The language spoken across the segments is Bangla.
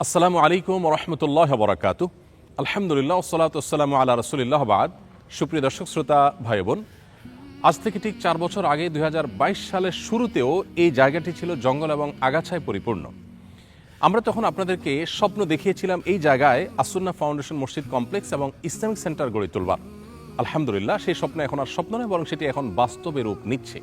আসসালামু আলাইকুম রহমতুল্লাহ বরাকাতু। আলহামদুলিল্লাহ ওসসালাতু ওয়াসসালামু আলা রাসূলিল্লাহ বাদ। সুপ্রিয় দর্শক শ্রোতা ভাই বোন, আজ থেকে ঠিক 4 বছর আগে 2022 সালের শুরুতেও এই জায়গাটি ছিল জঙ্গল এবং আগাছায় পরিপূর্ণ। আমরা তখন আপনাদেরকে স্বপ্ন দেখিয়েছিলাম এই জায়গায় আসুন্নাহ ফাউন্ডেশন মসজিদ কমপ্লেক্স এবং ইসলামিক সেন্টার গড়ে তুলবার। আলহামদুলিল্লাহ সেই স্বপ্ন এখন আর স্বপ্ন নয়, বরং সেটি এখন বাস্তবে রূপ নিচ্ছে।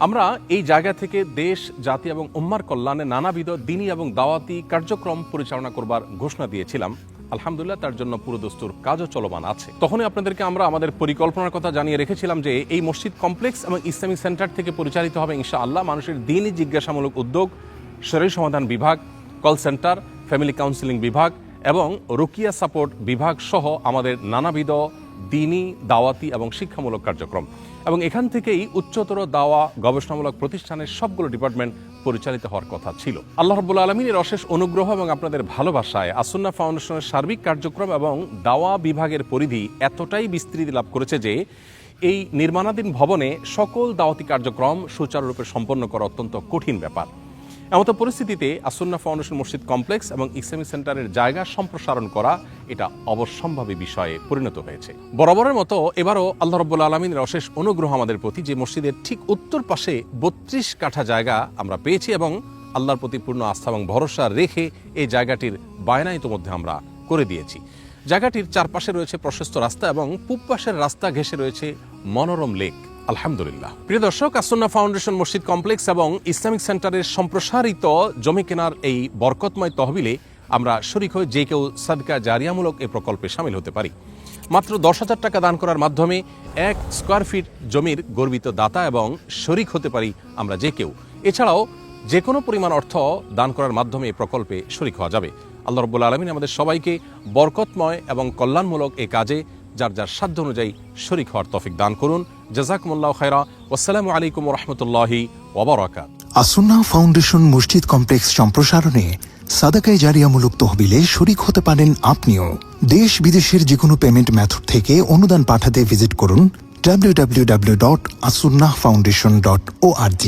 আমরা এই জায়গা থেকে দেশ, জাতি এবং উম্মার কল্যাণে নানাবিধ দ্বীনী এবং দাওয়াতি কার্যক্রম পরিচালনা করবার ঘোষণা দিয়েছিলাম। আলহামদুলিল্লাহ তার জন্য পুরো দস্তুর কাজও চলমান আছে। তখনই আপনাদেরকে আমরা আমাদের পরিকল্পনার কথা জানিয়ে রেখেছিলাম যে এই মসজিদ কমপ্লেক্স এবং ইসলামিক সেন্টার থেকে পরিচালিত হবে ইনশাআল্লাহ মানুষের দ্বীনী জিজ্ঞাসামূলক উদ্যোগ, শরীর সমাধান বিভাগ, কল সেন্টার, ফ্যামিলি কাউন্সিলিং বিভাগ এবং রুকিয়া সাপোর্ট বিভাগ সহ আমাদের নানাবিধ দ্বীনী, দাওয়াতি এবং শিক্ষামূলক কার্যক্রম। এবং এখান থেকেই উচ্চতর দাওয়া গবেষণামূলক প্রতিষ্ঠানের সবগুলো ডিপার্টমেন্ট পরিচালিত হওয়ার কথা ছিল। আল্লাহ রাব্বুল আলামিনের অশেষ অনুগ্রহ এবং আপনাদের ভালোবাসায় আসুন্নাহ ফাউন্ডেশনের সার্বিক কার্যক্রম এবং দাওয়া বিভাগের পরিধি এতটাই বিস্তৃতি লাভ করেছে যে এই নির্মাণাধীন ভবনে সকল দাওয়াতি কার্যক্রম সুচারুরূপে সম্পন্ন করা অত্যন্ত কঠিন ব্যাপার। এমত পরিস্থিতিতে আসুন্নাহ ফাউন্ডেশন মসজিদ কমপ্লেক্স এবং ইসলামিক সেন্টারের জায়গা সম্প্রসারণ করা এটা অবশ্যম্ভাবী বিষয়ে পরিণত হয়েছে। বরাবরের মতো এবারও আল্লাহ রাব্বুল আলামিনের অশেষ অনুগ্রহ আমাদের প্রতি যে মসজিদের ঠিক উত্তর পাশে 32 কাঠা জায়গা আমরা পেয়েছি এবং আল্লাহর প্রতি পূর্ণ আস্থা এবং ভরসা রেখে এই জায়গাটির বায়না ইতোমধ্যে আমরা করে দিয়েছি। জায়গাটির চারপাশে রয়েছে প্রশস্ত রাস্তা এবং পূব পাশের রাস্তা ঘেঁষে রয়েছে মনোরম লেক। আলহামদুলিল্লাহ। প্রিয় দর্শক, আসুন্নাহ ফাউন্ডেশন মসজিদ কমপ্লেক্স এবং ইসলামিক সেন্টারের সম্প্রসারিত জমি কেনার এই বরকতময় তহবিলে আমরা শরিক হয়ে যে কেউ সাদকা জারিয়ামূলক এই প্রকল্পে শামিল হতে পারি। মাত্র 10,000 টাকা দান করার মাধ্যমে 1 স্কোয়ার ফিট জমির গর্বিত দাতা এবং শরিক হতে পারি আমরা যে কেউ। এছাড়াও যে কোনো পরিমাণ অর্থ দান করার মাধ্যমে এই প্রকল্পে শরিক হওয়া যাবে। আল্লাহ রাব্বুল আলামিন আমাদের সবাইকে বরকতময় এবং কল্যাণমূলক এই কাজে যার যার সাধ্য অনুযায়ী শরিক হওয়ার তৌফিক দান করুন। জাযাকুমুল্লাহু খায়রা। ওয়াসসালামু আলাইকুম ওয়া রাহমাতুল্লাহি ওয়া বারাকাতুহু। আসুন্নাহ ফাউন্ডেশন মসজিদ কমপ্লেক্স সম্প্রসারণে সাদাকায়ে জারিয়ামূলক তহবিলে শরিক হতে পারেন আপনিও। দেশ বিদেশের যে কোনো পেমেন্ট মেথড থেকে অনুদান পাঠাতে ভিজিট করুন www.asunnahfoundation.org।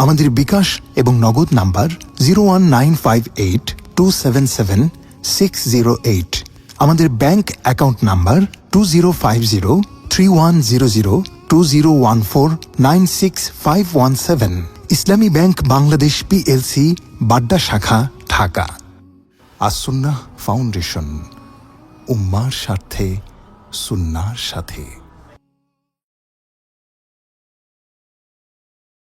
আমাদের বিকাশ এবং নগদ নাম্বার 01958277608। আমাদের ব্যাংক অ্যাকাউন্ট নাম্বার 205031002014965117। ইসলামী ব্যাংক বাংলাদেশ পিএলসি, বাড্ডা শাখা, ঢাকা। আসুন্নাহ ফাউন্ডেশন, উম্মার স্বার্থে, সুন্নাহর সাথে।